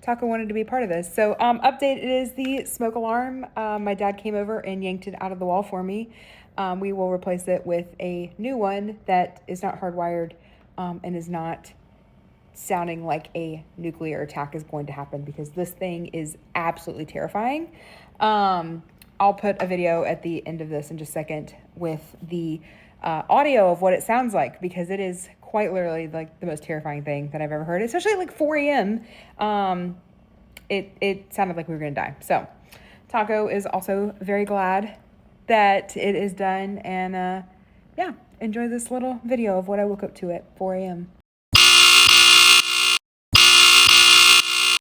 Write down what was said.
Taco wanted to be a part of this. So update, it is the smoke alarm. My dad came over and yanked it out of the wall for me. We will replace it with a new one that is not hardwired and is not sounding like a nuclear attack is going to happen, because this thing is absolutely terrifying. I'll put a video at the end of this in just a second with the audio of what it sounds like, because it is quite literally like the most terrifying thing that I've ever heard, especially at like 4 a.m. It sounded like we were going to die. So Taco is also very glad that it is done. And yeah, enjoy this little video of what I woke up to at 4 a.m.